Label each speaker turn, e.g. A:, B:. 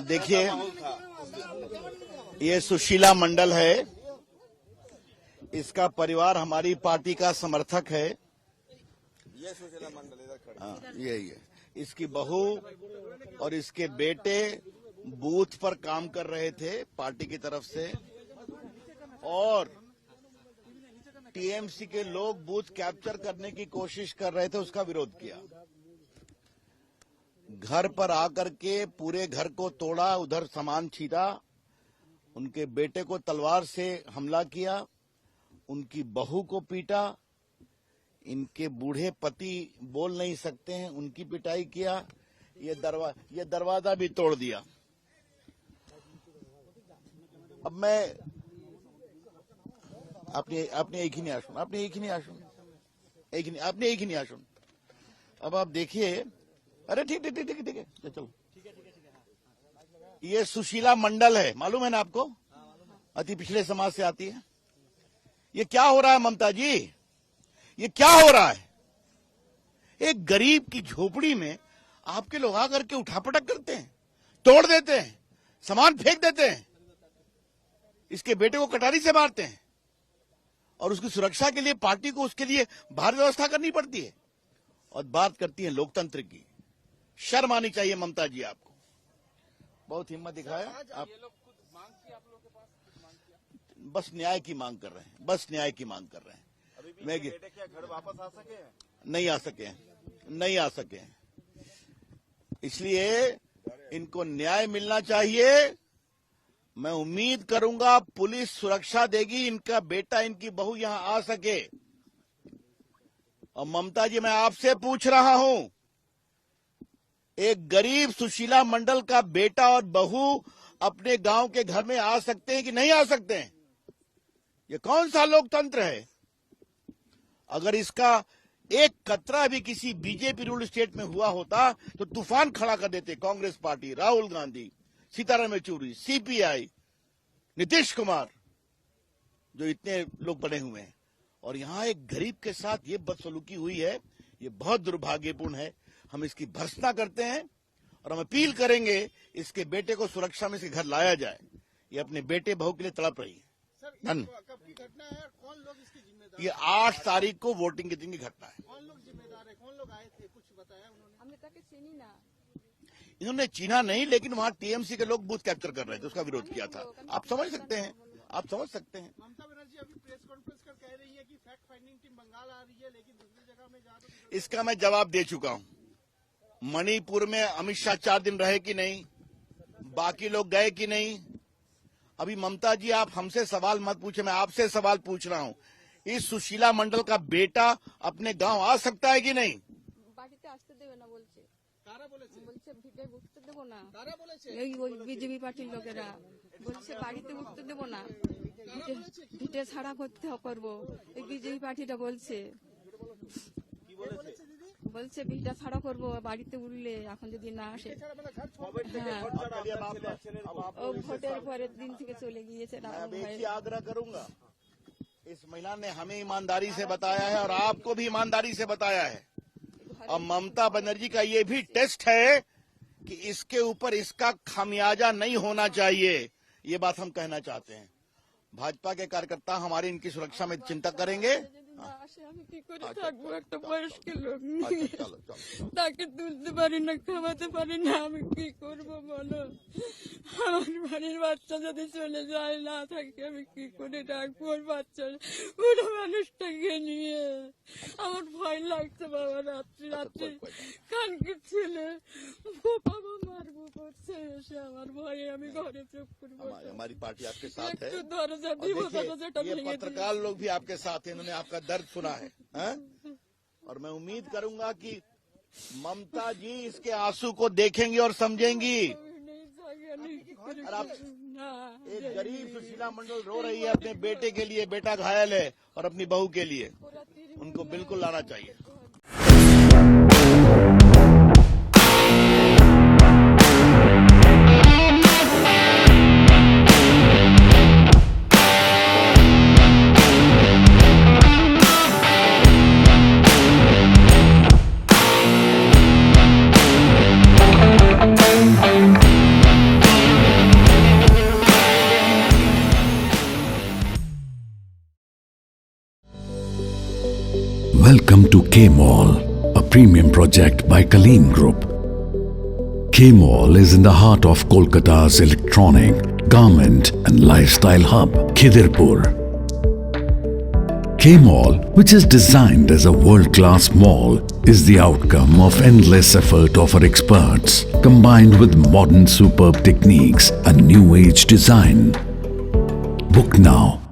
A: देखिए, ये सुशीला मंडल है, इसका परिवार हमारी पार्टी का समर्थक है। ये सुशीला मंडल इधर खड़े, हाँ यही है। इसकी बहू और इसके बेटे बूथ पर काम कर रहे थे पार्टी की तरफ से, और टीएमसी के लोग बूथ कैप्चर करने की कोशिश कर रहे थे, उसका विरोध किया। घर पर आकर के पूरे घर को तोड़ा, उधर सामान छीटा, उनके बेटे को तलवार से हमला किया, उनकी बहू को पीटा, इनके बूढ़े पति बोल नहीं सकते हैं उनकी पिटाई किया, ये दरवाजा भी तोड़ दिया। अब मैं आपने एक ही नहीं आशुन, आपने एक ही नहीं आशुन, आपने एक ही नहीं आशुन। अब आप देखिए, अरे ठीक है चलो। ये सुशीला मंडल है, मालूम है ना आपको, अति पिछड़े समाज से आती है। ये क्या हो रहा है ममता जी, ये क्या हो रहा है? एक गरीब की झोपड़ी में आपके लोग आकर के उठापटक करते हैं, तोड़ देते हैं, सामान फेंक देते हैं, इसके बेटे को कटारी से मारते हैं, और उसकी सुरक्षा के लिए पार्टी को उसके लिए बाहर व्यवस्था करनी पड़ती है, और बात करती है लोकतंत्र की। शर्म आनी चाहिए ममता जी आपको। बहुत हिम्मत दिखाया आप,
B: ये लोग खुद मांग की आप लोगों के पास कुछ मांग किया?
A: बस न्याय की मांग कर रहे हैं, बस न्याय की मांग कर रहे हैं।
B: अभी भी बेटे क्या घर वापस आ सके हैं?
A: नहीं आ सके हैं, नहीं आ सके हैं, इसलिए इनको न्याय मिलना चाहिए। मैं उम्मीद करूंगा पुलिस सुरक्षा देगी, इनका बेटा इनकी बहू यहां आ सके। और ममता जी, मैं आपसे पूछ रहा हूं, एक गरीब सुशीला मंडल का बेटा और बहू अपने गांव के घर में आ सकते हैं कि नहीं आ सकते हैं? ये कौन सा लोकतंत्र है? अगर इसका एक कतरा भी किसी बीजेपी रूल्ड स्टेट में हुआ होता तो तूफान खड़ा कर देते कांग्रेस पार्टी, राहुल गांधी, सीताराम येचुरी, सीपीआई, नीतीश कुमार, जो इतने लोग बने हुए हैं। और यहां एक गरीब के साथ ये बदसलूकी हुई है, ये बहुत दुर्भाग्यपूर्ण है। हम इसकी भर्त्सना करते हैं और हम अपील करेंगे इसके बेटे को सुरक्षा में इसके घर लाया जाए। ये अपने बेटे बहू के लिए तड़प रही है।
B: कब की घटना है और कौन लोग इसकी जिम्मेदार?
A: ये 8 तारीख को वोटिंग के दिन की घटना है।
B: कौन लोग जिम्मेदार है, कौन लोग आए थे, कुछ बताया उन्होंने?
C: हमने तक चीनी ना,
A: इन्होंने चीना नहीं, लेकिन वहां टीएमसी के लोग बूथ कैप्चर कर रहे थे, उसका विरोध किया था। आप समझ सकते हैं, आप समझ सकते हैं।
B: ममता बनर्जी अभी प्रेस कॉन्फ्रेंस कर कह रही है कि फैक्ट फाइंडिंग टीम बंगाल आ रही है, लेकिन दूसरी जगह में जा तो
A: इसका मैं जवाब दे चुका हूं। मणिपुर में अमित शाह 4 दिन रहे कि नहीं, बाकी लोग गए कि नहीं? अभी ममता जी, आप हमसे सवाल मत पूछे, मैं आपसे सवाल पूछ रहा हूं, इस सुशीला मंडल का बेटा अपने गांव आ सकता है कि नहीं?
C: বাড়িতে আসতে দেবে না বলছে,
B: कारा बोलेছে?
C: বলছে ভিটে উঠতে দেবো না।
B: कारा बोलेছে?
C: এই ওই বিজেপি পার্টির লোকেরা বলছে বাড়িতে উঠতে দেবো না, ভিটে ছাড়া করবো। এই বিজেপি পার্টিটা বলছে, বলছে ভিটা ছাড়া করবো, বাড়িতে উঠলে এখন যদি না আসে। হ্যাঁ, ও ভোটের পরের দিন থেকে চলে গিয়েছে।
A: मैं अब एक ही आग्रह करूंगा, इस महिला ने हमें ईमानदारी से बताया है और आपको भी ईमानदारी से बताया है। और ममता बनर्जी का ये भी टेस्ट है कि इसके ऊपर इसका खामियाजा नहीं होना चाहिए, ये बात हम कहना चाहते हैं। भाजपा के कार्यकर्ता हमारी इनकी सुरक्षा में चिंता करेंगे।
C: না আসে আমি কি করে থাকবো? একটা বয়স্ক লোক
A: अच्छा, चलो चलो।
C: তাকে তুলতে পারি না, খাওয়াতে পারি না, আমি কি করবো বলো? আমার বাড়ির বাচ্চা যদি চলে যায়, না থাকে, আমি কি করে রাখবো ওর বাচ্চা বুড়ো মানুষটাকে নিয়ে? আমার ভয় লাগছে বাবা, রাত্রি রাত্রি কানকে ছেলে বাবা মারবো করছে এসে, আমার ভয়ে আমি ঘরে চুপ করবো।
A: हमारी पार्टी आपके साथ है।
C: একটু দরজা
A: और
C: দিব,
A: देखिए,
C: দরজাটা
A: ये
C: ভেঙে দিল।
A: पत्रकार लोग भी आपके साथ हैं, इन्होंने आपका दर्द सुना है, हैं? और मैं उम्मीद करूंगा कि ममता जी इसके आंसू को देखेंगी और समझेंगी। और आप, एक गरीब सुशीला मंडल रो रही है अपने बेटे के लिए, बेटा घायल है, और अपनी बहू के लिए, उनको बिल्कुल लाना चाहिए।
D: Welcome to K-Mall, a premium project by Kaleen Group. K-Mall is in the heart of Kolkata's electronic, garment and lifestyle hub, Khidirpur. K-Mall, which is designed as a world-class mall, is the outcome of endless effort of our experts, combined with modern superb techniques and new age design. Book now